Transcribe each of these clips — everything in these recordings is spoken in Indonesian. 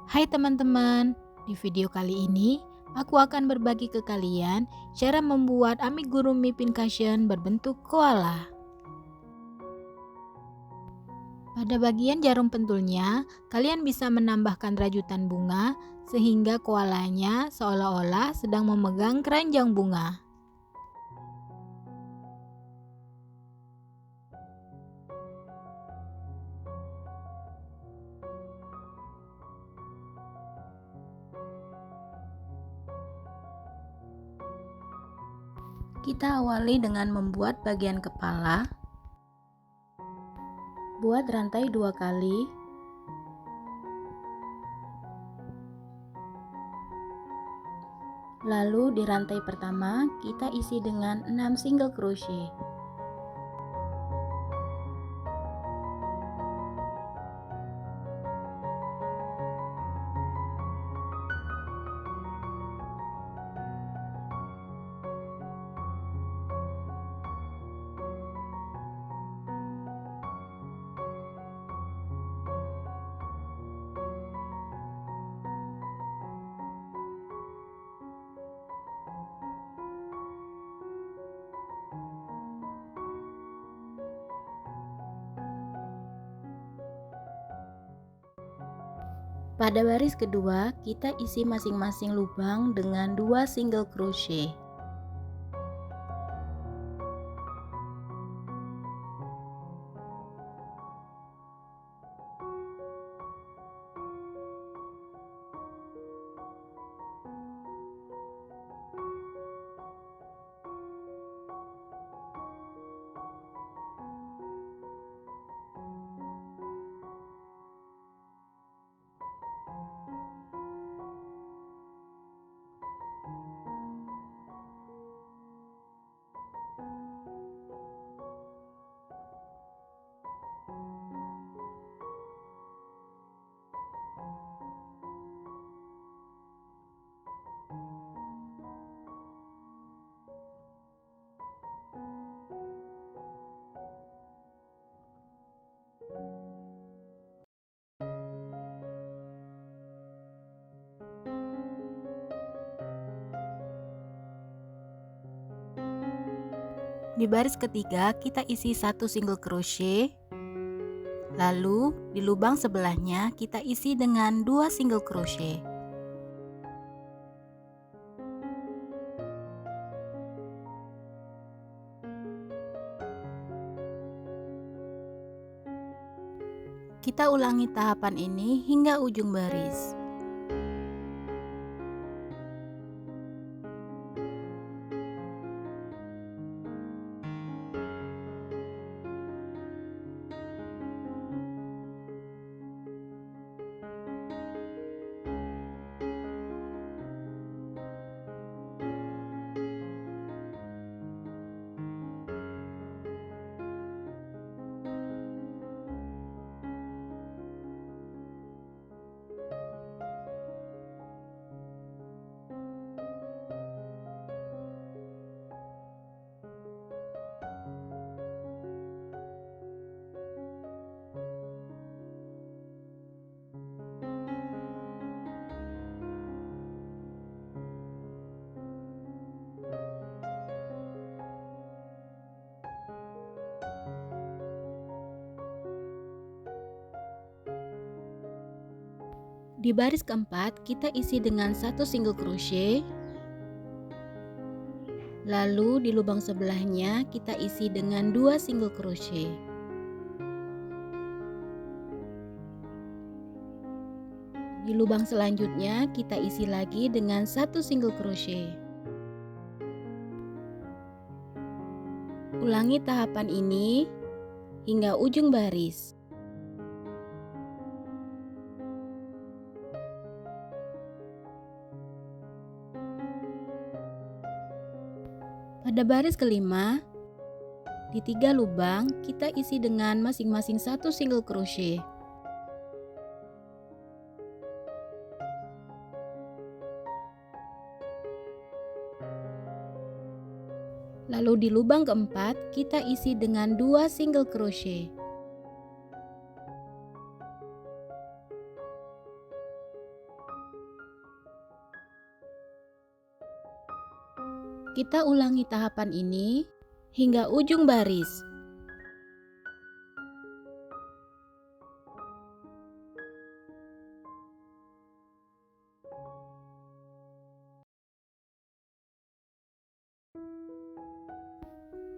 Hai teman-teman, di video kali ini aku akan berbagi ke kalian cara membuat amigurumi pincushion berbentuk koala. Pada bagian jarum pentulnya, kalian bisa menambahkan rajutan bunga sehingga koalanya seolah-olah sedang memegang keranjang bunga. Kita awali dengan membuat bagian kepala. Buat rantai 2 kali. Lalu di rantai pertama kita isi dengan 6 single crochet. Pada baris kedua, kita isi masing-masing lubang dengan 2 single crochet. Di baris ketiga kita isi 1 single crochet. Lalu di lubang sebelahnya kita isi dengan 2 single crochet. Kita ulangi tahapan ini hingga ujung baris. Di baris keempat kita isi dengan 1 single crochet. Lalu di lubang sebelahnya kita isi dengan 2 single crochet. Di lubang selanjutnya kita isi lagi dengan 1 single crochet. Ulangi tahapan ini hingga ujung baris. Pada baris kelima, di 3 lubang kita isi dengan masing-masing 1 single crochet. Lalu di lubang keempat kita isi dengan 2 single crochet. Kita ulangi tahapan ini hingga ujung baris.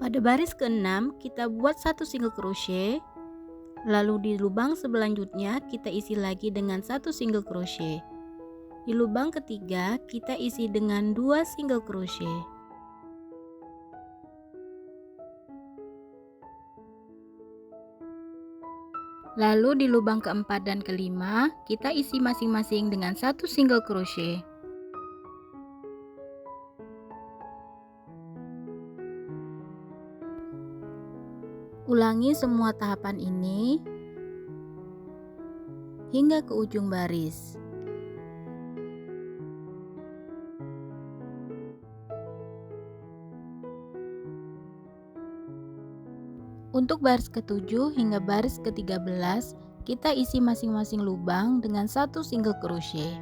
Pada baris ke-6 kita buat satu single crochet, lalu di lubang selanjutnya kita isi lagi dengan satu single crochet. Di lubang ketiga kita isi dengan 2 single crochet. Lalu di lubang keempat dan kelima kita isi masing-masing dengan satu single crochet. Ulangi semua tahapan ini hingga ke ujung baris. Untuk baris ke-7 hingga baris ke-13 kita isi masing-masing lubang dengan satu single crochet.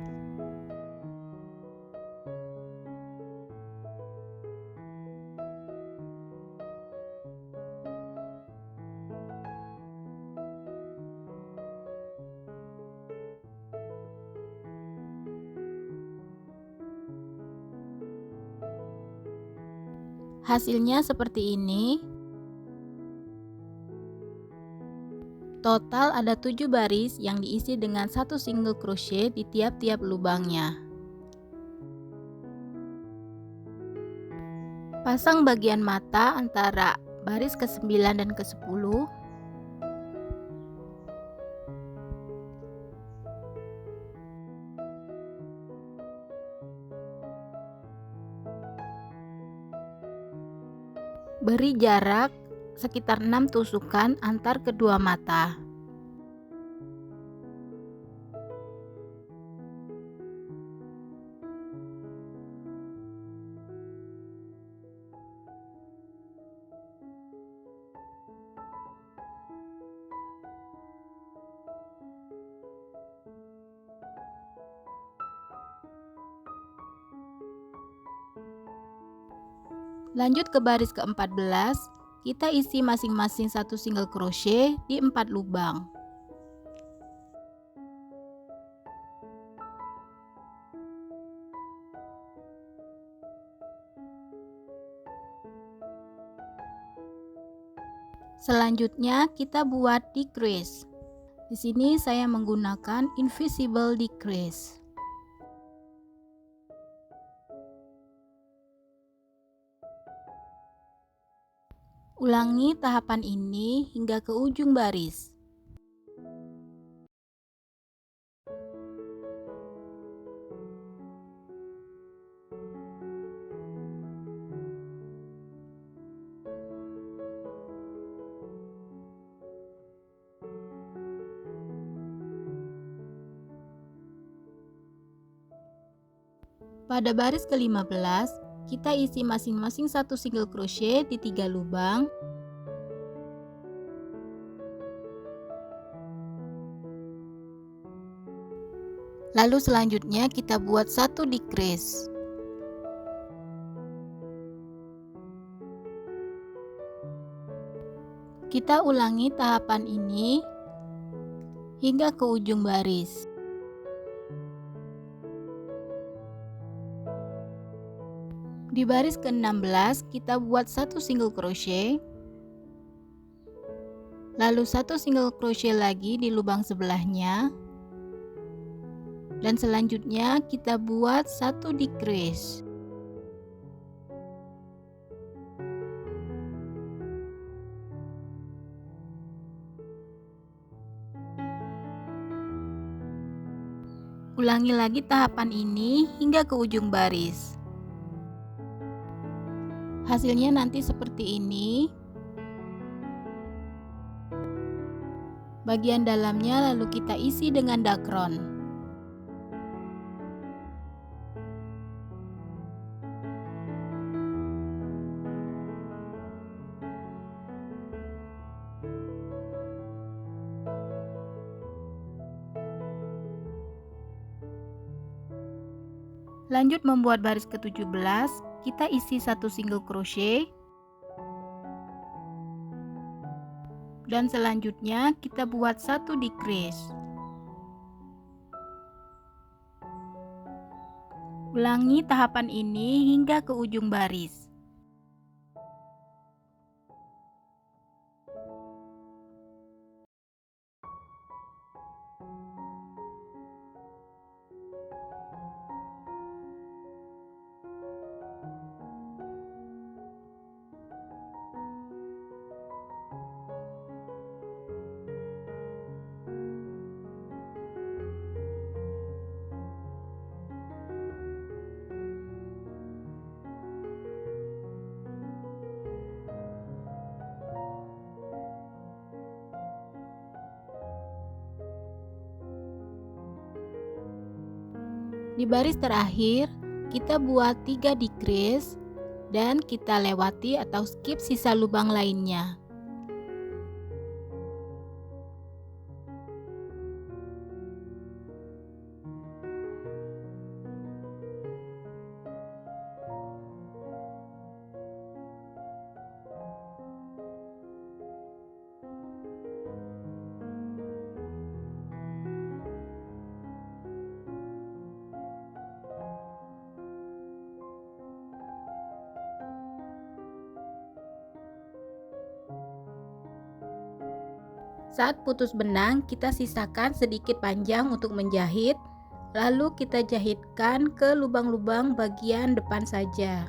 Hasilnya seperti ini. Total ada 7 baris yang diisi dengan satu single crochet di tiap-tiap lubangnya. Pasang bagian mata antara baris ke-9 dan ke-10. Beri jarak sekitar 6 tusukan antar kedua mata. Lanjut ke baris ke-14, kita isi masing-masing satu single crochet di 4 lubang. Selanjutnya kita buat decrease. Di sini saya menggunakan invisible decrease. Ulangi tahapan ini hingga ke ujung baris. Pada baris ke-15, kita isi masing-masing satu single crochet di 3 lubang. Lalu selanjutnya kita buat satu decrease. Kita ulangi tahapan ini hingga ke ujung baris. Di baris ke-16 kita buat satu single crochet, lalu satu single crochet lagi di lubang sebelahnya, dan selanjutnya kita buat satu decrease. Ulangi lagi tahapan ini hingga ke ujung baris. Hasilnya nanti seperti ini. Bagian dalamnya lalu kita isi dengan dakron. Lanjut membuat baris ke-17, kita isi 1 single crochet. Dan selanjutnya kita buat 1 decrease. Ulangi tahapan ini hingga ke ujung baris. Di baris terakhir, kita buat 3 decrease dan kita lewati atau skip sisa lubang lainnya. Saat putus benang, kita sisakan sedikit panjang untuk menjahit, lalu kita jahitkan ke lubang-lubang bagian depan saja.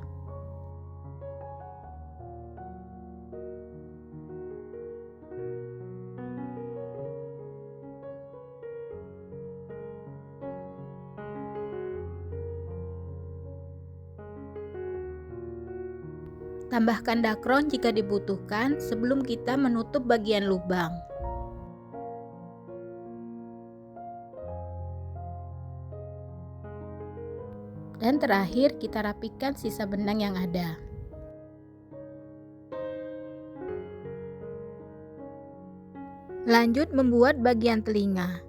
Tambahkan dakron jika dibutuhkan sebelum kita menutup bagian lubang. Dan terakhir kita rapikan sisa benang yang ada. Lanjut membuat bagian telinga.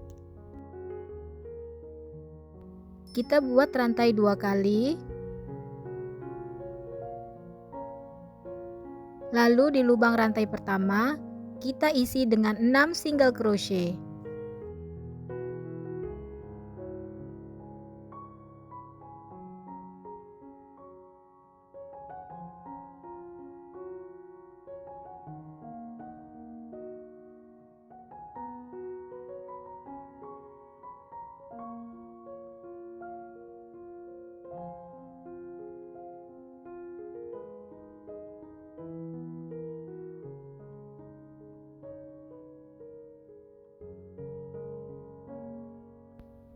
Kita buat rantai 2 kali. Lalu di lubang rantai pertama, kita isi dengan 6 single crochet.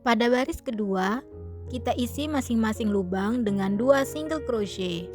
Pada baris kedua, kita isi masing-masing lubang dengan 2 single crochet.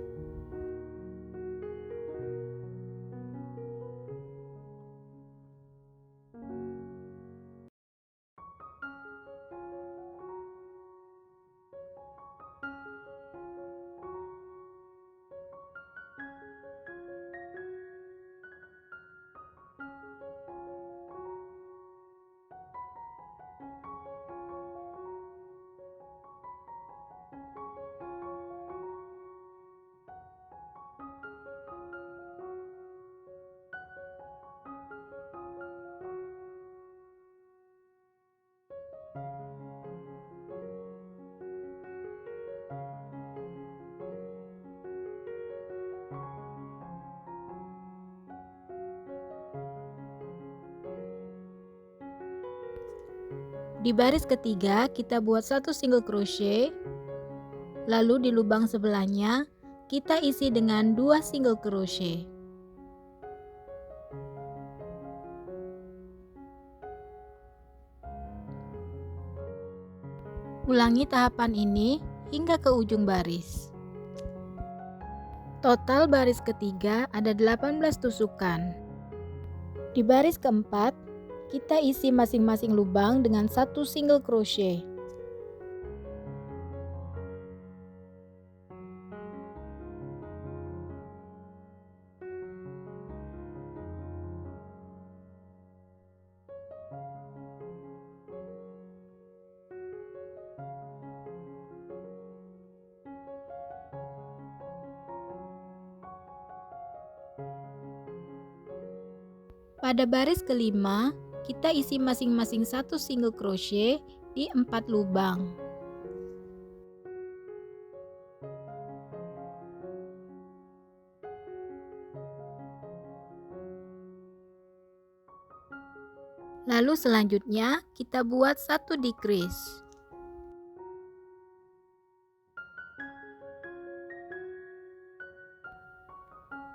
Di baris ketiga kita buat 1 single crochet, lalu di lubang sebelahnya kita isi dengan 2 single crochet. Ulangi tahapan ini hingga ke ujung baris. Total baris ketiga ada 18 tusukan. Di baris keempat, kita isi masing-masing lubang dengan 1 single crochet. Pada baris kelima, kita isi masing-masing satu single crochet di 4 lubang. Lalu selanjutnya kita buat satu decrease.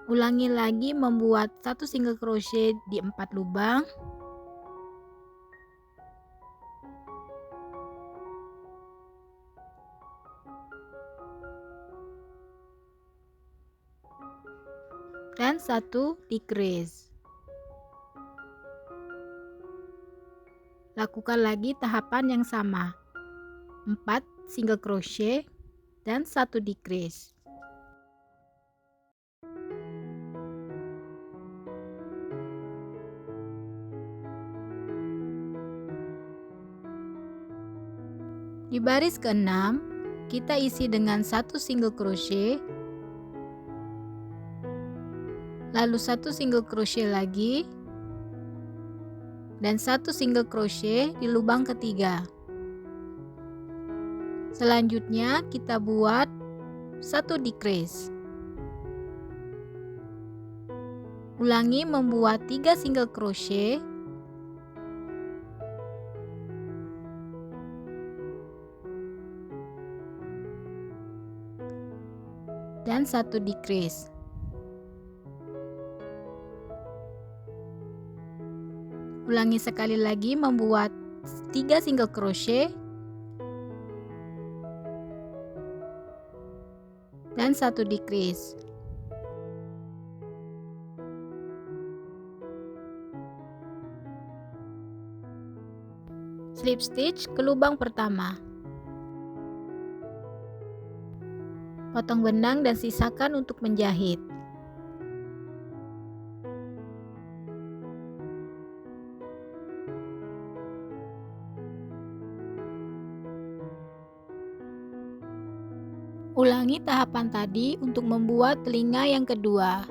Ulangi lagi membuat satu single crochet di 4 lubang. Dan satu decrease. Lakukan lagi tahapan yang sama. 4 single crochet dan 1 decrease. Di baris ke-6, kita isi dengan satu single crochet, lalu satu single crochet lagi, dan satu single crochet di lubang ketiga. Selanjutnya kita buat satu decrease. Ulangi membuat 3 single crochet, dan satu decrease. Ulangi sekali lagi membuat 3 single crochet dan satu decrease. Slip stitch ke lubang pertama. Potong benang dan sisakan untuk menjahit. Ulangi tahapan tadi untuk membuat telinga yang kedua.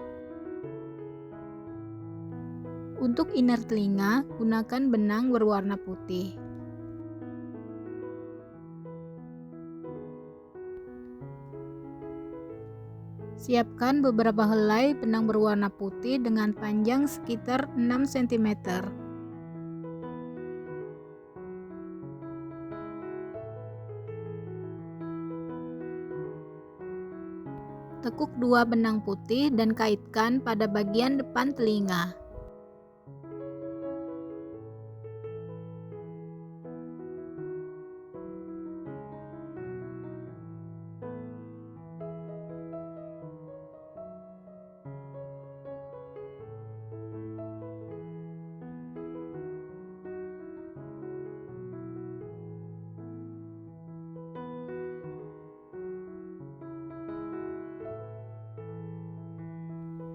Untuk inner telinga, gunakan benang berwarna putih. Siapkan beberapa helai benang berwarna putih dengan panjang sekitar 6 cm. Tekuk 2 benang putih dan kaitkan pada bagian depan telinga.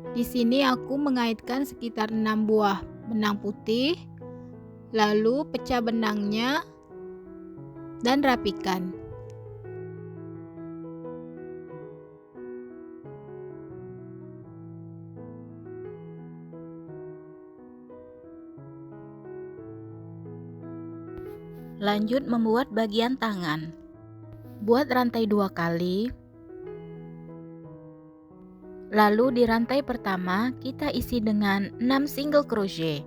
Di sini aku mengaitkan sekitar 6 buah benang putih, lalu pecah benangnya dan rapikan. Lanjut membuat bagian tangan. Buat rantai 2 kali. Lalu di rantai pertama kita isi dengan 6 single crochet.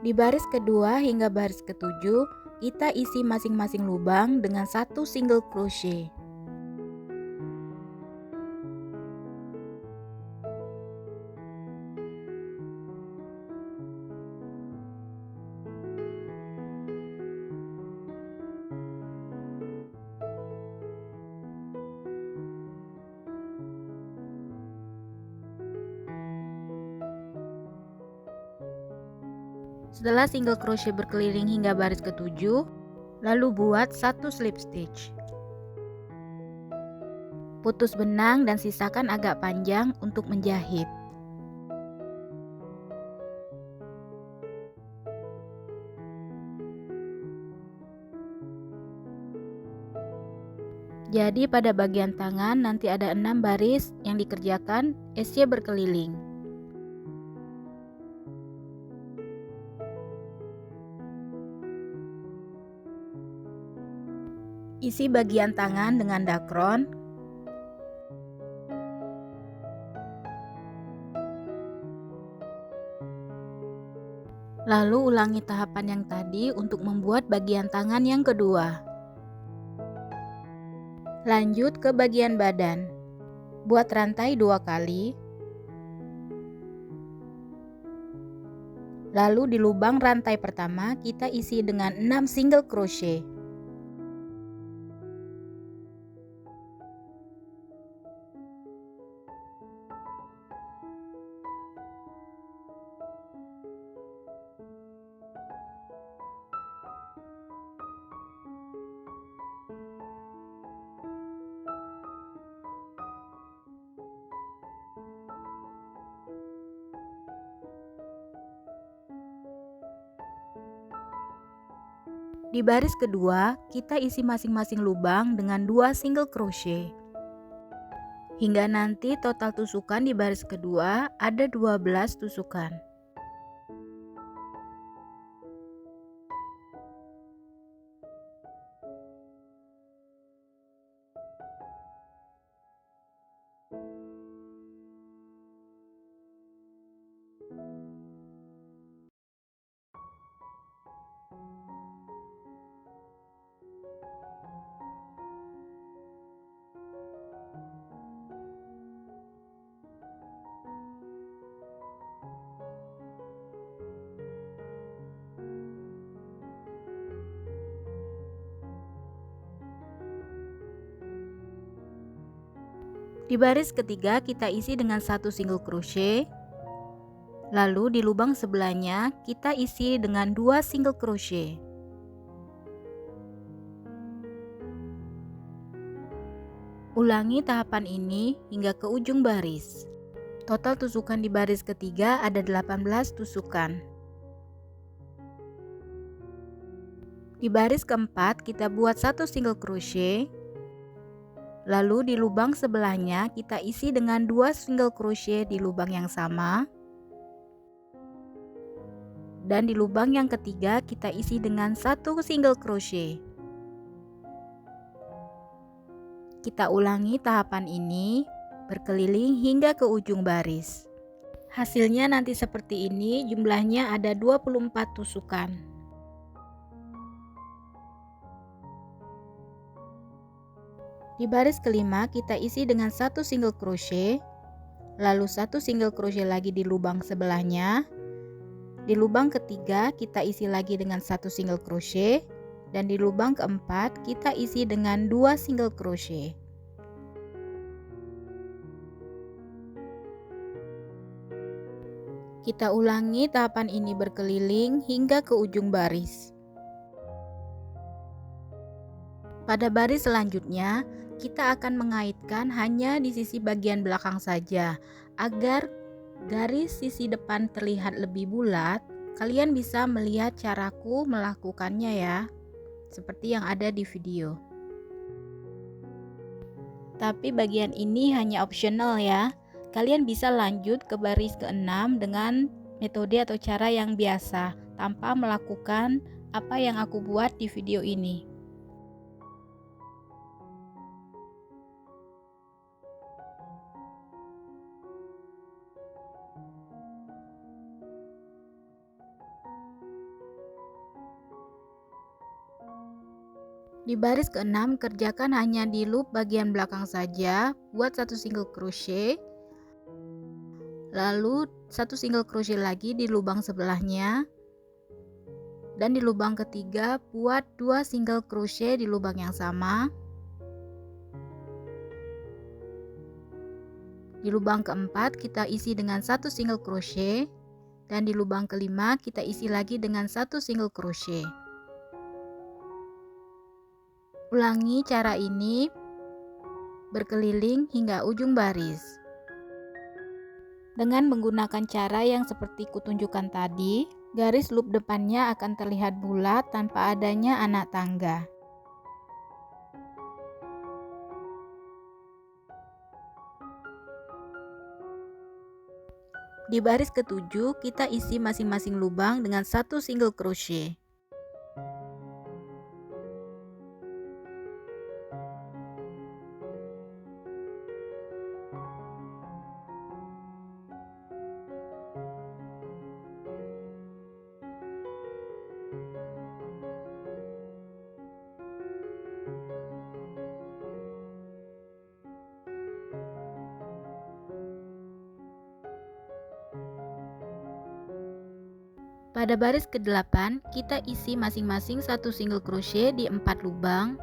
Di baris kedua hingga baris ketujuh, kita isi masing-masing lubang dengan satu single crochet. Setelah single crochet berkeliling hingga baris ke-7, lalu buat 1 slip stitch. Putus benang dan sisakan agak panjang untuk menjahit. Jadi pada bagian tangan nanti ada 6 baris yang dikerjakan SY berkeliling. Isi bagian tangan dengan dakron. Lalu ulangi tahapan yang tadi untuk membuat bagian tangan yang kedua. Lanjut ke bagian badan. Buat rantai 2 kali. Lalu di lubang rantai pertama kita isi dengan 6 single crochet. Di baris kedua, kita isi masing-masing lubang dengan 2 single crochet. Hingga nanti total tusukan di baris kedua ada 12 tusukan. Di baris ketiga kita isi dengan 1 single crochet. Lalu di lubang sebelahnya kita isi dengan 2 single crochet. Ulangi tahapan ini hingga ke ujung baris. Total tusukan di baris ketiga ada 18 tusukan. Di baris keempat kita buat 1 single crochet. Lalu di lubang sebelahnya kita isi dengan 2 single crochet di lubang yang sama. Dan di lubang yang ketiga kita isi dengan 1 single crochet. Kita ulangi tahapan ini berkeliling hingga ke ujung baris. Hasilnya nanti seperti ini, jumlahnya ada 24 tusukan. Di baris kelima kita isi dengan 1 single crochet, lalu 1 single crochet lagi di lubang sebelahnya. Di lubang ketiga kita isi lagi dengan 1 single crochet, dan di lubang keempat kita isi dengan 2 single crochet. Kita ulangi tahapan ini berkeliling hingga ke ujung baris. Pada baris selanjutnya, kita akan mengaitkan hanya di sisi bagian belakang saja. Agar garis sisi depan terlihat lebih bulat, kalian bisa melihat caraku melakukannya ya, seperti yang ada di video. Tapi bagian ini hanya optional ya. Kalian bisa lanjut ke baris ke-6 dengan metode atau cara yang biasa, tanpa melakukan apa yang aku buat di video ini. Di baris ke-6 kerjakan hanya di loop bagian belakang saja. Buat 1 single crochet, lalu 1 single crochet lagi di lubang sebelahnya, dan di lubang ketiga buat 2 single crochet di lubang yang sama. Di lubang keempat kita isi dengan 1 single crochet, Dan di lubang kelima kita isi lagi dengan 1 single crochet. Ulangi cara ini berkeliling hingga ujung baris. Dengan menggunakan cara yang seperti kutunjukkan tadi, garis loop depannya akan terlihat bulat tanpa adanya anak tangga. Di baris ketujuh, kita isi masing-masing lubang dengan 1 single crochet. Pada baris ke-8, kita isi masing-masing 1 single crochet di 4 lubang.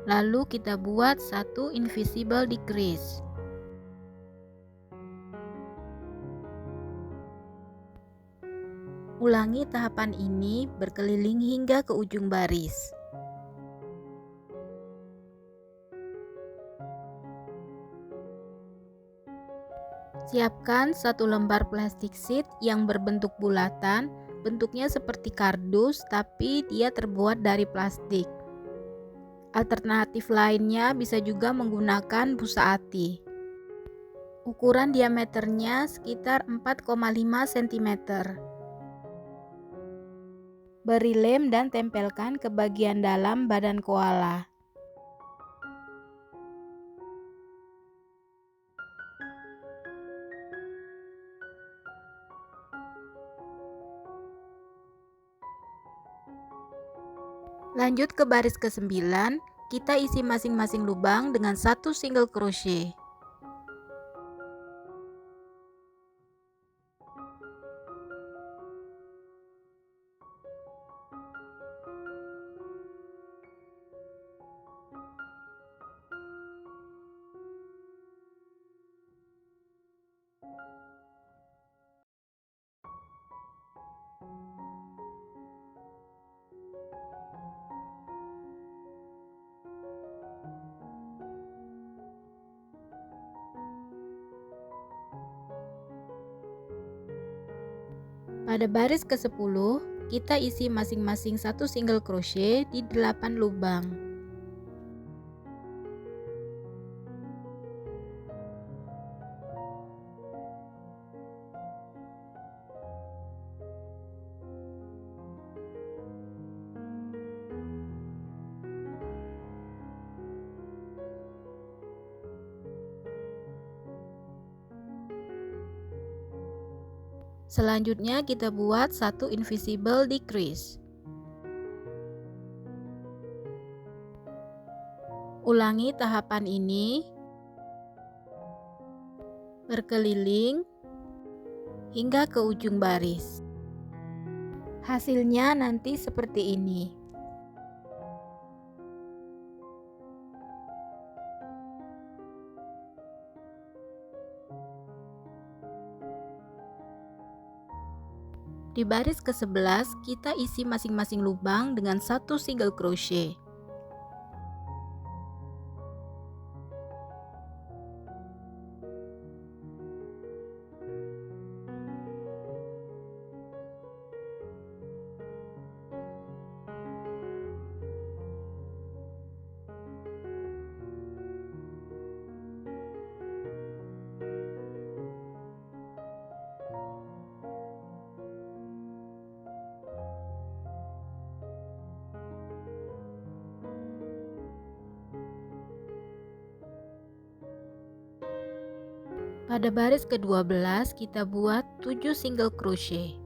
Lalu kita buat 1 invisible decrease. Ulangi tahapan ini berkeliling hingga ke ujung baris. Siapkan 1 lembar plastik sheet yang berbentuk bulatan, bentuknya seperti kardus tapi dia terbuat dari plastik. Alternatif lainnya bisa juga menggunakan busa ati. Ukuran diameternya sekitar 4,5 cm. Beri lem dan tempelkan ke bagian dalam badan koala. Lanjut ke baris ke-9, kita isi masing-masing lubang dengan 1 single crochet. Pada baris ke-10, kita isi masing-masing 1 single crochet di 8 lubang. Selanjutnya kita buat 1 invisible decrease. Ulangi tahapan ini berkeliling hingga ke ujung baris. Hasilnya nanti seperti ini. Di baris ke-11, kita isi masing-masing lubang dengan 1 single crochet. Pada baris ke-12 kita buat 7 single crochet.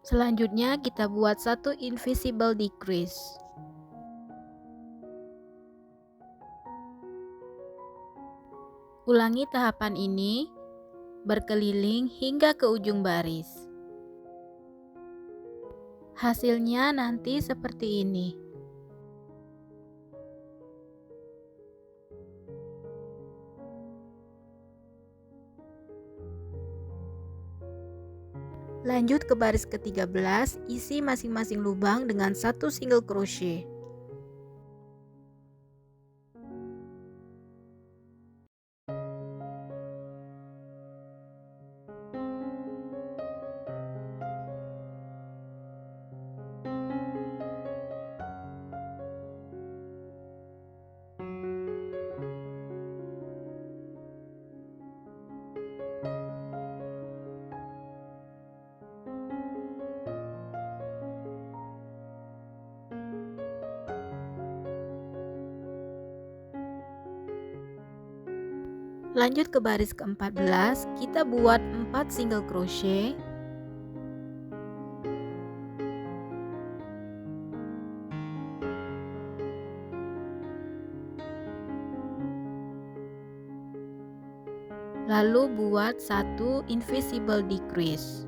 Selanjutnya kita buat satu invisible decrease. Ulangi tahapan ini berkeliling hingga ke ujung baris. Hasilnya nanti seperti ini. Lanjut ke baris ke-13, isi masing-masing lubang dengan satu single crochet. Lanjut ke baris ke-14, kita buat 4 single crochet. Lalu buat satu invisible decrease.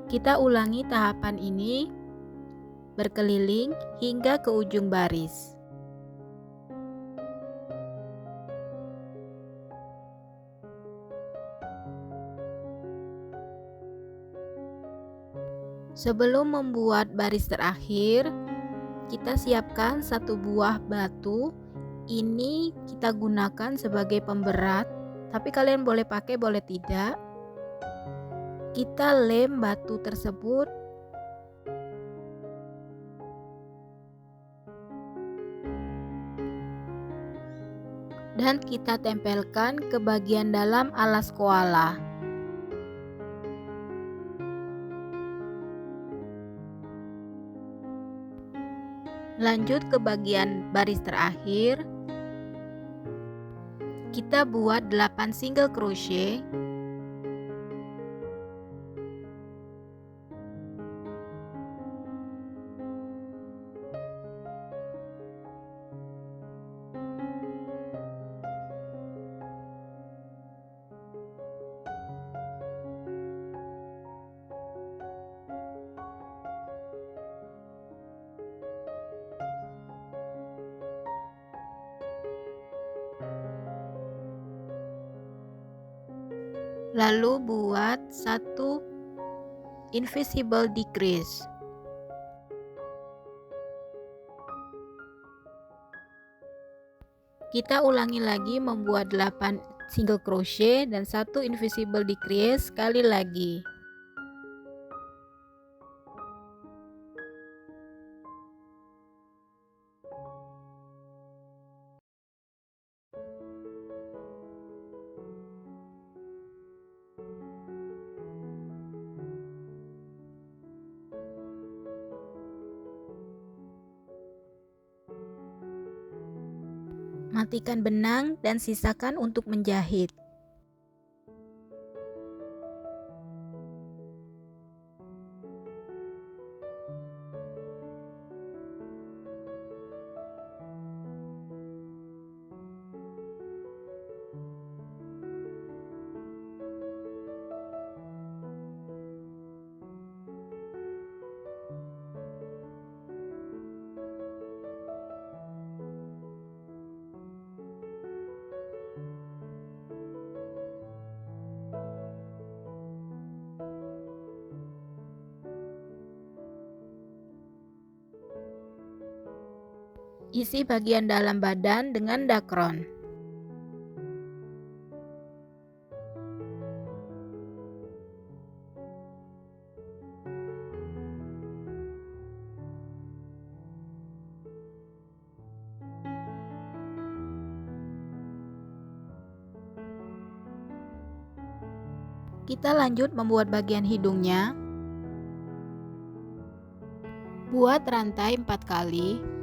Kita ulangi tahapan ini berkeliling hingga ke ujung baris. Sebelum membuat baris terakhir, kita siapkan satu buah batu. Ini kita gunakan sebagai pemberat, tapi kalian boleh pakai, boleh tidak. Kita lem batu tersebut dan kita tempelkan ke bagian dalam alas koala. Lanjut ke bagian baris terakhir, kita buat 8 single crochet. Lalu buat satu invisible decrease. Kita ulangi lagi membuat 8 single crochet dan satu invisible decrease sekali lagi. Matikan benang dan sisakan untuk menjahit. Isi bagian dalam badan dengan dakron. Kita lanjut membuat bagian hidungnya. Buat rantai 4 kali.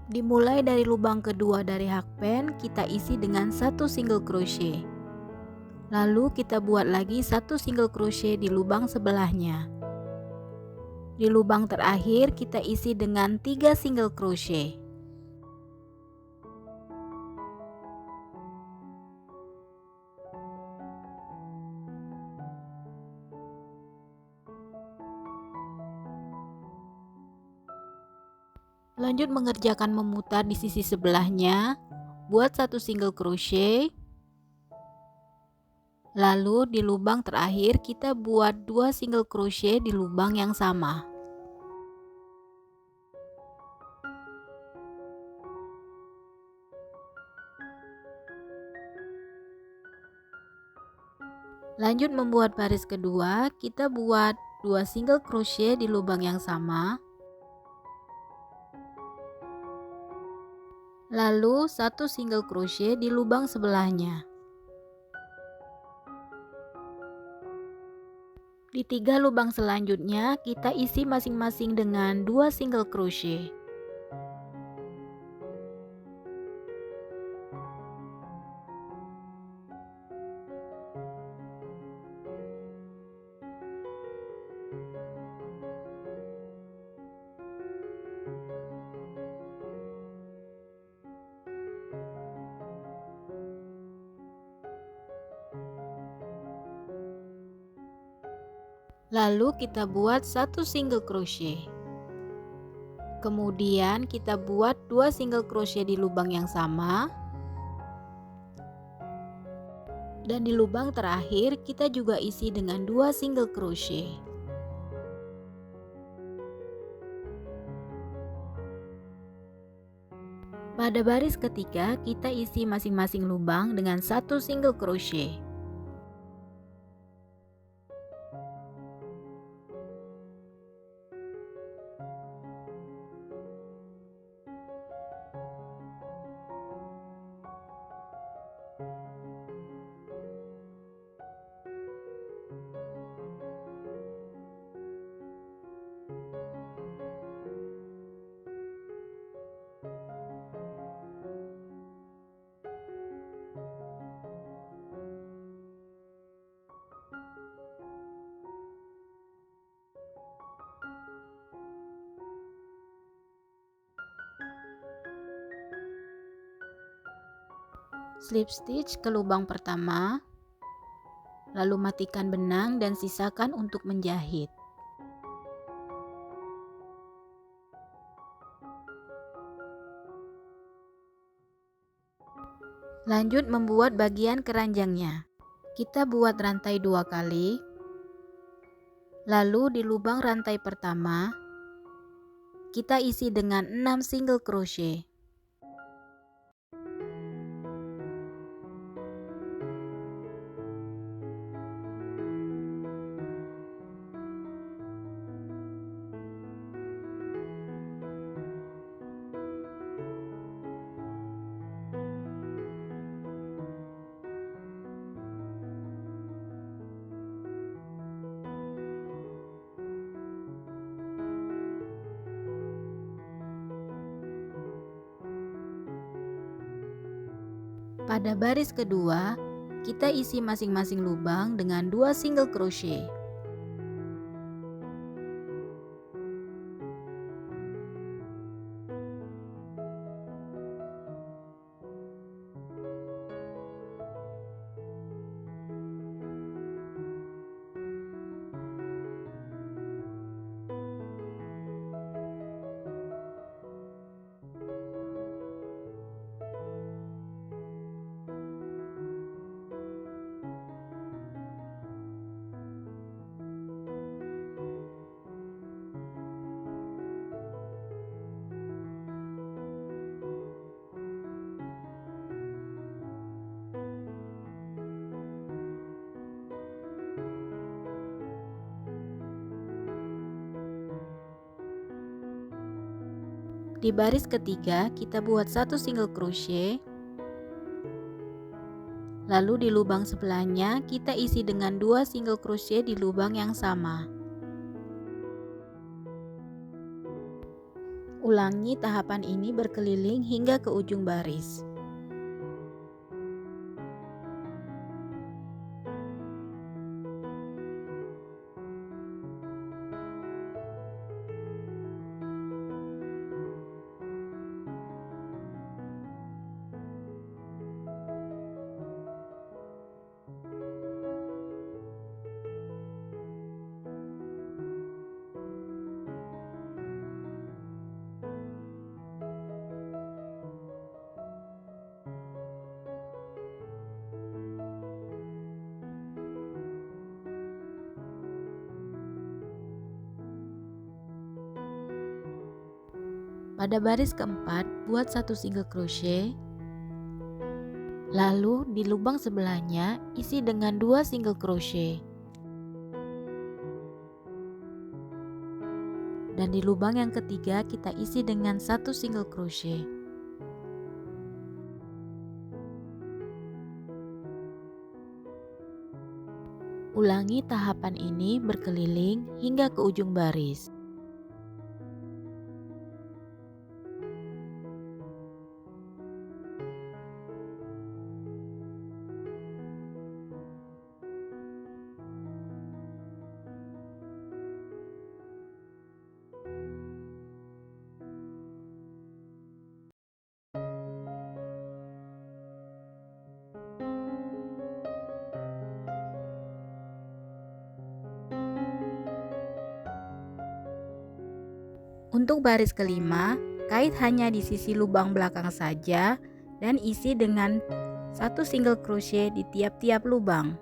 Dimulai dari lubang kedua dari hakpen, kita isi dengan satu single crochet. Lalu kita buat lagi satu single crochet di lubang sebelahnya. Di lubang terakhir kita isi dengan 3 single crochet. Lanjut mengerjakan memutar di sisi sebelahnya. Buat satu single crochet. Lalu di lubang terakhir kita buat 2 single crochet di lubang yang sama. Lanjut membuat baris kedua, kita buat 2 single crochet di lubang yang sama. Lalu satu single crochet di lubang sebelahnya. Di 3 lubang selanjutnya kita isi masing-masing dengan 2 single crochet. Lalu kita buat satu single crochet. Kemudian kita buat 2 single crochet di lubang yang sama. Dan di lubang terakhir kita juga isi dengan 2 single crochet. Pada baris ketiga kita isi masing-masing lubang dengan satu single crochet. Slip stitch ke lubang pertama, lalu matikan benang dan sisakan untuk menjahit. Lanjut membuat bagian keranjangnya. Kita buat rantai 2 kali, lalu di lubang rantai pertama kita isi dengan 6 single crochet. Pada baris kedua, kita isi masing-masing lubang dengan 2 single crochet. Di baris ketiga kita buat satu single crochet. Lalu di lubang sebelahnya kita isi dengan 2 single crochet di lubang yang sama. Ulangi tahapan ini berkeliling hingga ke ujung baris. Pada baris keempat, buat 1 single crochet. Lalu di lubang sebelahnya isi dengan 2 single crochet. Dan di lubang yang ketiga kita isi dengan 1 single crochet. Ulangi tahapan ini berkeliling hingga ke ujung baris. Untuk baris kelima, kait hanya di sisi lubang belakang saja dan isi dengan 1 single crochet di tiap-tiap lubang.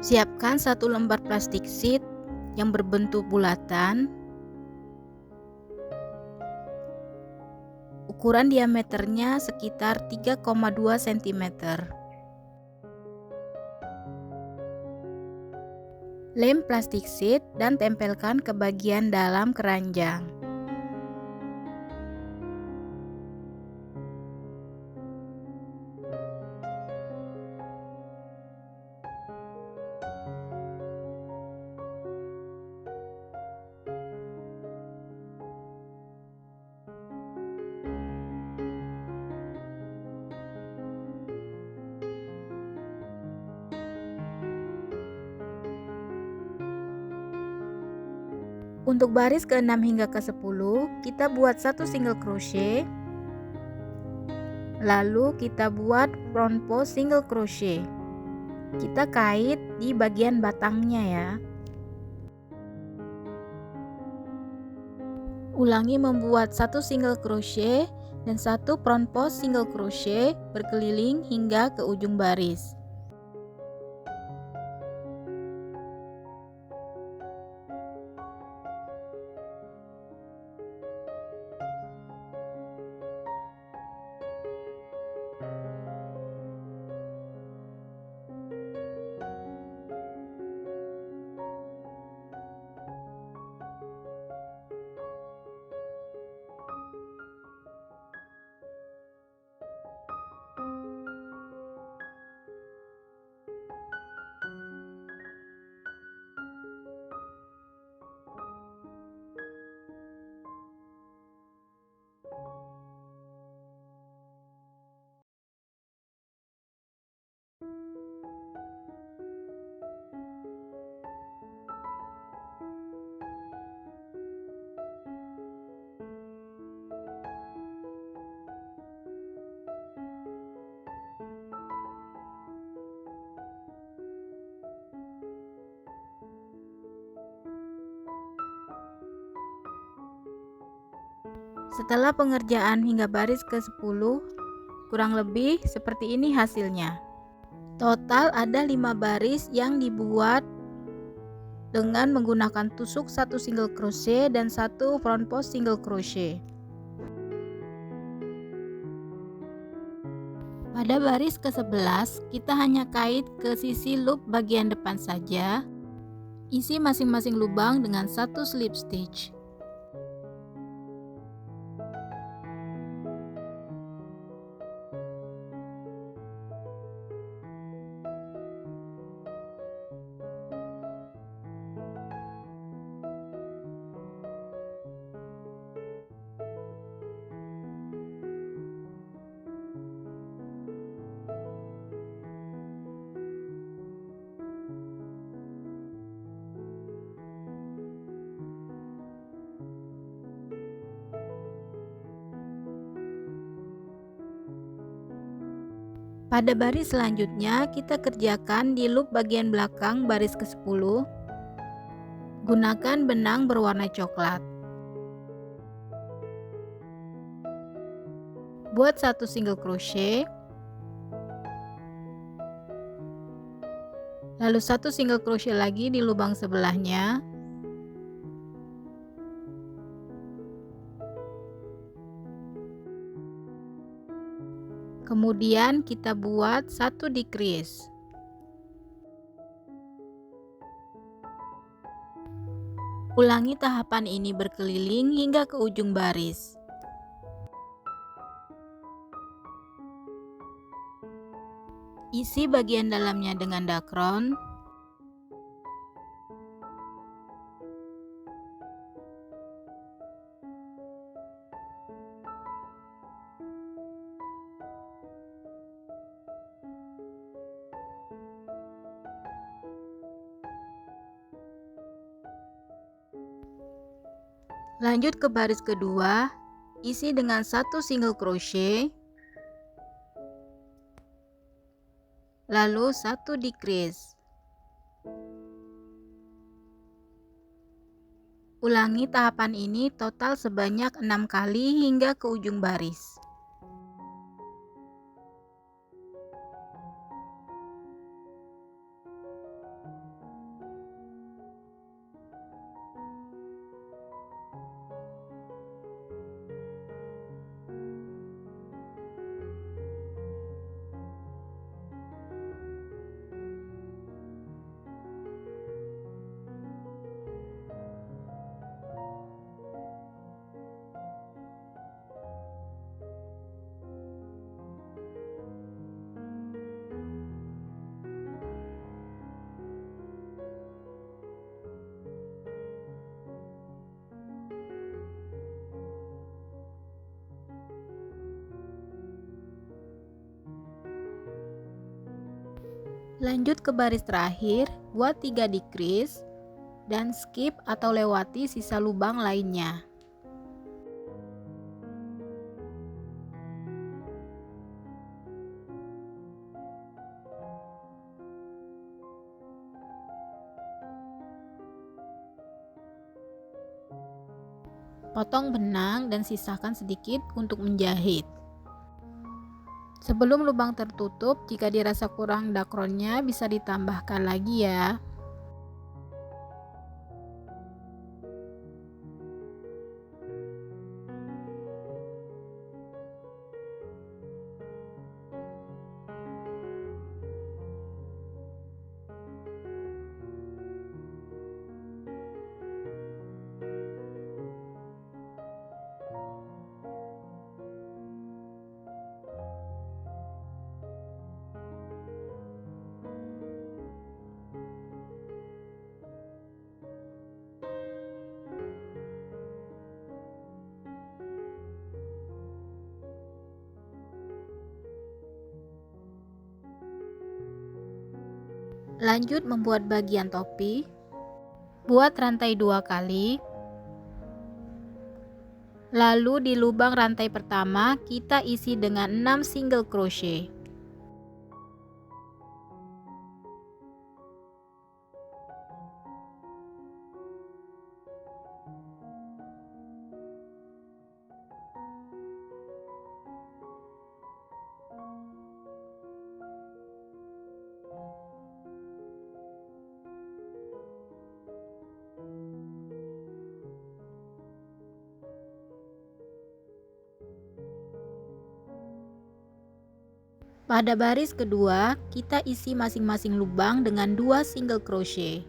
Siapkan 1 lembar plastik sheet yang berbentuk bulatan. Ukuran diameternya sekitar 3,2 cm. Lem plastik sheet dan tempelkan ke bagian dalam keranjang. Untuk baris ke-6 hingga ke-10, kita buat 1 single crochet. Lalu kita buat front post single crochet. Kita kait di bagian batangnya ya. Ulangi membuat 1 single crochet dan 1 front post single crochet berkeliling hingga ke ujung baris. Setelah pengerjaan hingga baris ke-10, kurang lebih seperti ini hasilnya. Total ada 5 baris yang dibuat dengan menggunakan tusuk 1 single crochet dan 1 front post single crochet. Pada baris ke-11, kita hanya kait ke sisi loop bagian depan saja. Isi masing-masing lubang dengan 1 slip stitch. Pada baris selanjutnya, kita kerjakan di loop bagian belakang baris ke-10. Gunakan benang berwarna coklat. Buat 1 single crochet, lalu 1 single crochet lagi di lubang sebelahnya. Kemudian kita buat 1 decrease. Ulangi tahapan ini berkeliling hingga ke ujung baris. Isi bagian dalamnya dengan dakron. Lanjut ke baris kedua, isi dengan 1 single crochet, lalu 1 decrease. Ulangi tahapan ini total sebanyak 6 kali hingga ke ujung baris. Lanjut ke baris terakhir, buat 3 decrease dan skip atau lewati sisa lubang lainnya. Potong benang dan sisakan sedikit untuk menjahit. Sebelum lubang tertutup, jika dirasa kurang dakronnya bisa ditambahkan lagi ya. Lanjut membuat bagian topi. Buat rantai 2 kali. Lalu di lubang rantai pertama kita isi dengan 6 single crochet. Pada baris kedua, kita isi masing-masing lubang dengan 2 single crochet.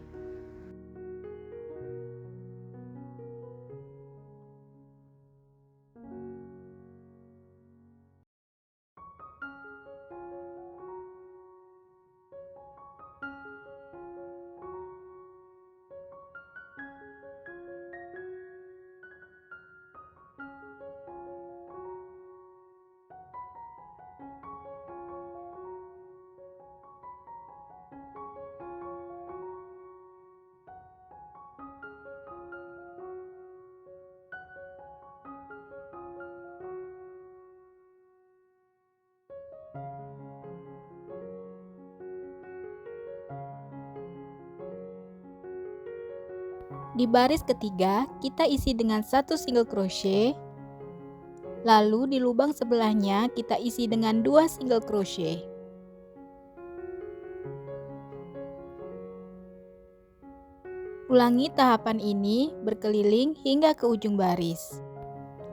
Di baris ketiga, kita isi dengan 1 single crochet. Lalu di lubang sebelahnya kita isi dengan 2 single crochet. Ulangi tahapan ini berkeliling hingga ke ujung baris.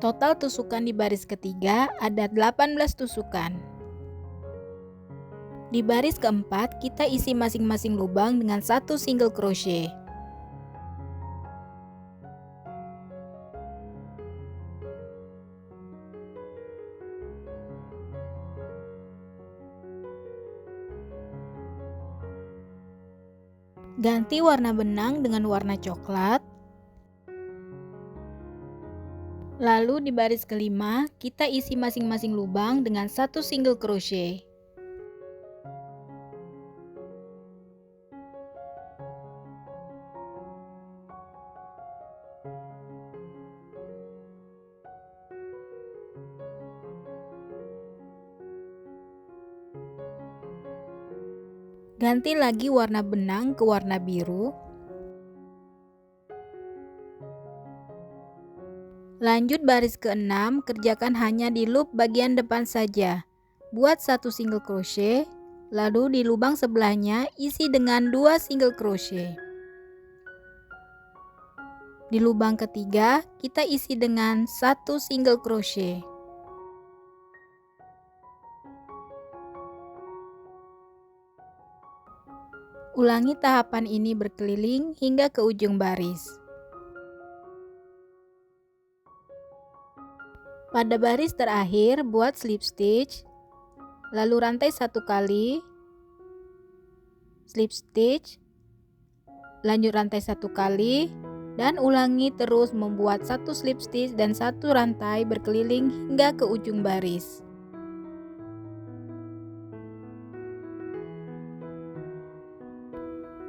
Total tusukan di baris ketiga ada 18 tusukan. Di baris keempat, kita isi masing-masing lubang dengan 1 single crochet. Ganti warna benang dengan warna coklat. Lalu di baris kelima, kita isi masing-masing lubang dengan 1 single crochet. Ganti lagi warna benang ke warna biru. Lanjut baris ke-6, kerjakan hanya di loop bagian depan saja. Buat 1 single crochet, lalu di lubang sebelahnya isi dengan 2 single crochet. Di lubang ketiga, kita isi dengan 1 single crochet. Ulangi tahapan ini berkeliling hingga ke ujung baris. Pada baris terakhir, buat slip stitch, lalu rantai 1 kali, slip stitch, lanjut rantai 1 kali, dan ulangi terus membuat 1 slip stitch dan 1 rantai berkeliling hingga ke ujung baris.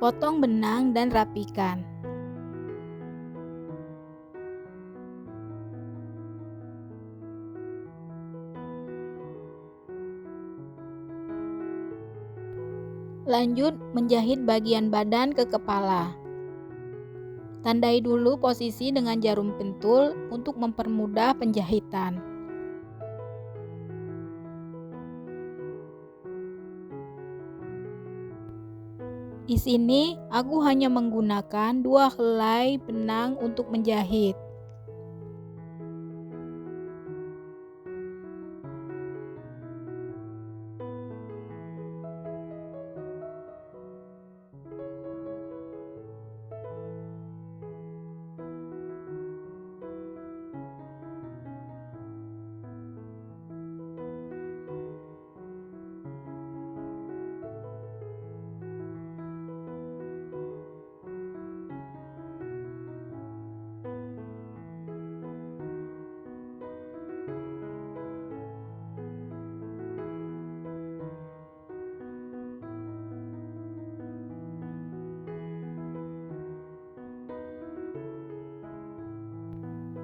Potong benang dan rapikan. Lanjut menjahit bagian badan ke kepala. Tandai dulu posisi dengan jarum pentul untuk mempermudah penjahitan. Di sini aku hanya menggunakan 2 helai benang untuk menjahit.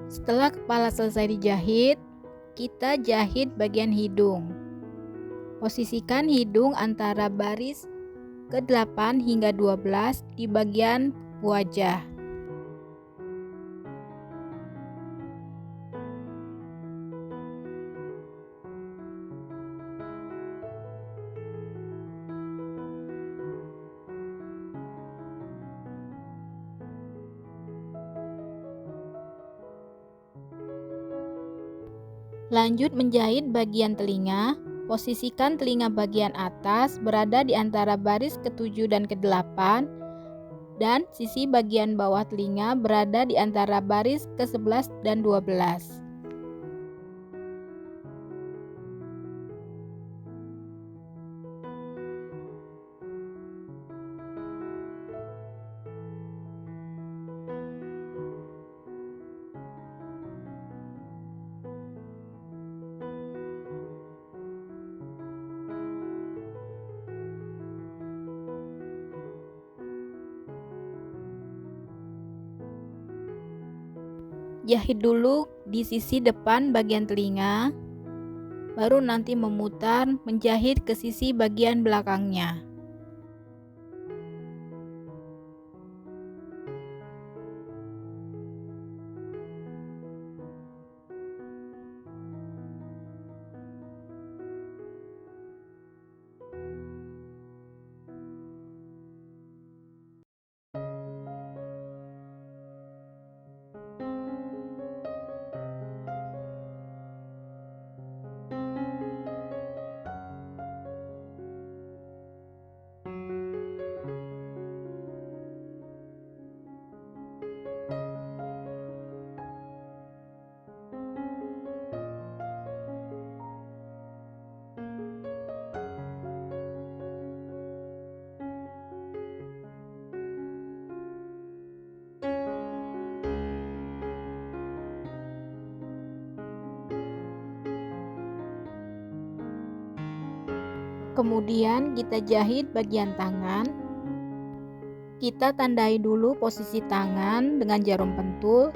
Setelah kepala selesai dijahit, kita jahit bagian hidung. Posisikan hidung antara baris ke-8 hingga 12 di bagian wajah. Lanjut menjahit bagian telinga. Posisikan telinga bagian atas berada di antara baris ke-7 dan ke-8 dan sisi bagian bawah telinga berada di antara baris ke-11 dan 12. Jahit dulu di sisi depan bagian telinga, baru nanti memutar menjahit ke sisi bagian belakangnya. Kemudian kita jahit bagian tangan. Kita tandai dulu posisi tangan dengan jarum pentul.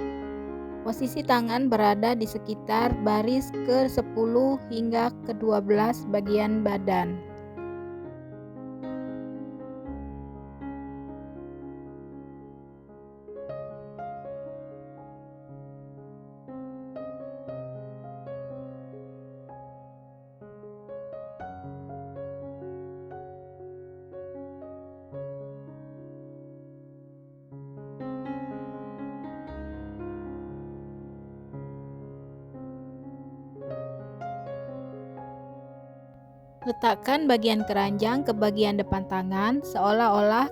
Posisi tangan berada di sekitar baris ke-10 hingga ke-12 bagian badan. Letakkan bagian keranjang ke bagian depan tangan seolah-olah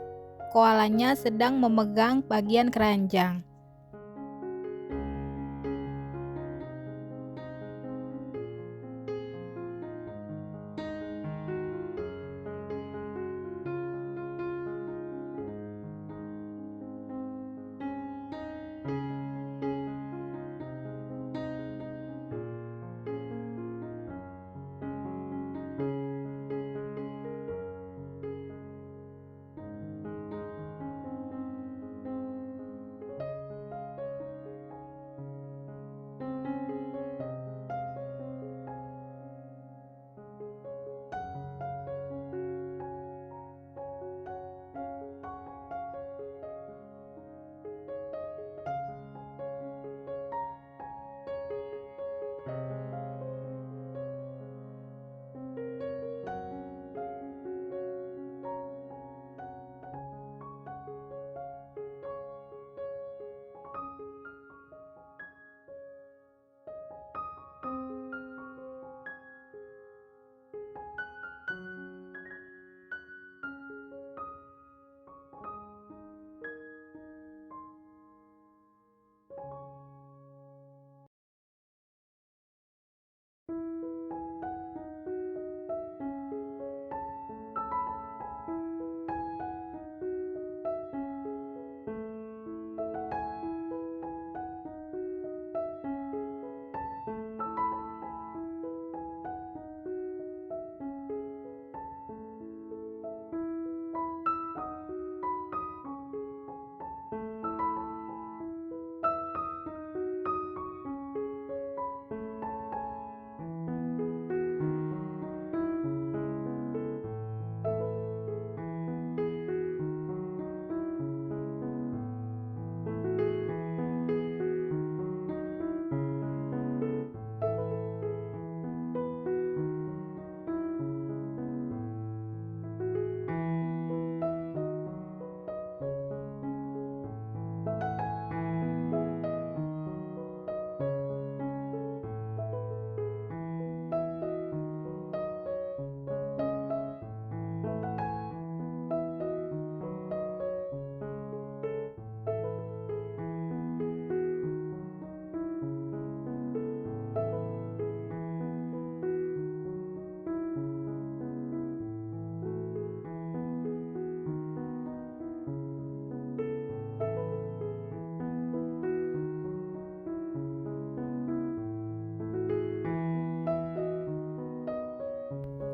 koalanya sedang memegang bagian keranjang.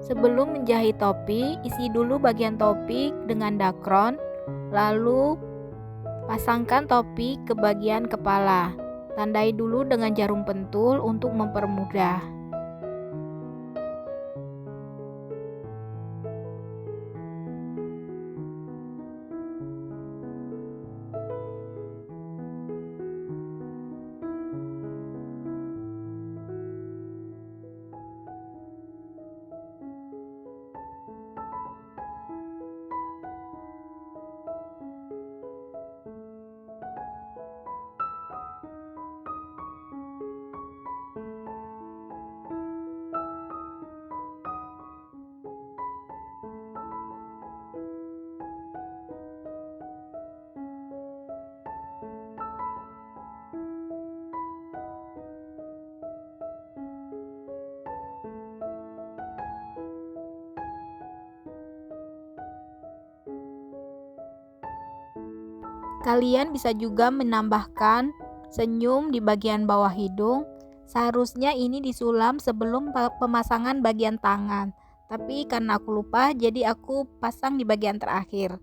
Sebelum menjahit topi, isi dulu bagian topi dengan dakron, lalu pasangkan topi ke bagian kepala. Tandai dulu dengan jarum pentul untuk mempermudah. Kalian bisa juga menambahkan senyum di bagian bawah hidung. Seharusnya ini disulam sebelum pemasangan bagian tangan, tapi karena aku lupa, jadi aku pasang di bagian terakhir.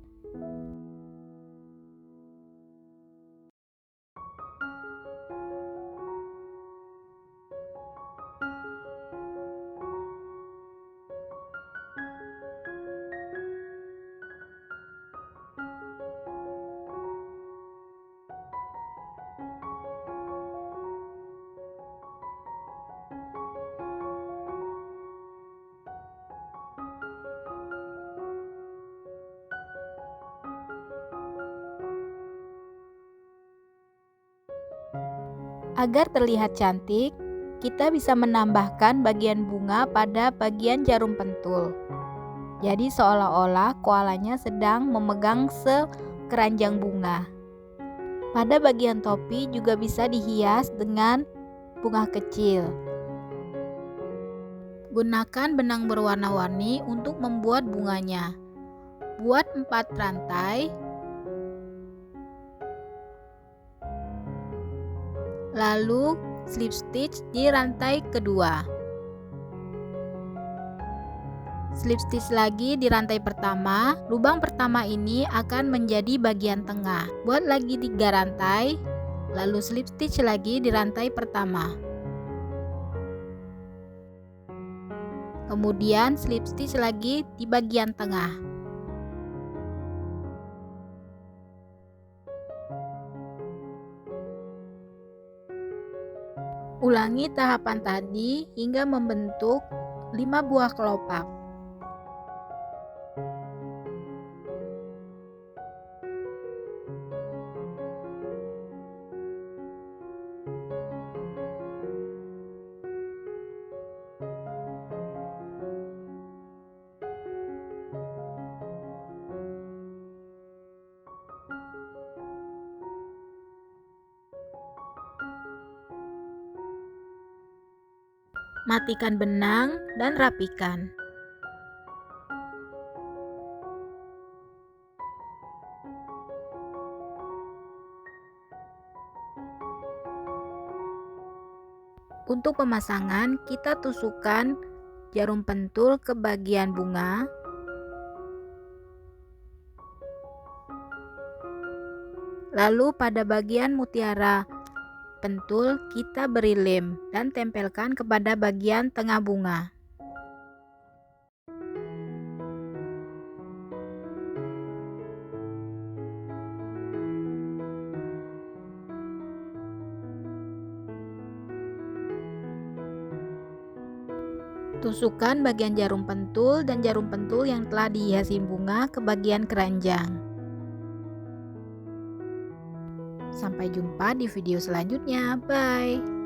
Agar terlihat cantik, kita bisa menambahkan bagian bunga pada bagian jarum pentul. Jadi seolah-olah koalanya sedang memegang sekeranjang bunga. Pada bagian topi juga bisa dihias dengan bunga kecil. Gunakan benang berwarna-warni untuk membuat bunganya. Buat 4 rantai. Lalu slip stitch di rantai kedua. Slip stitch lagi di rantai pertama. Lubang pertama ini akan menjadi bagian tengah. Buat lagi 3 rantai, lalu slip stitch lagi di rantai pertama. Kemudian slip stitch lagi di bagian tengah. Ulangi tahapan tadi hingga membentuk 5 buah kelopak. Matikan benang dan rapikan. Untuk pemasangan, kita tusukkan jarum pentul ke bagian bunga. Lalu pada bagian mutiara pentul kita beri lem dan tempelkan kepada bagian tengah bunga. Tusukkan bagian jarum pentul dan jarum pentul yang telah dihiasi bunga ke bagian keranjang. Sampai jumpa di video selanjutnya. Bye.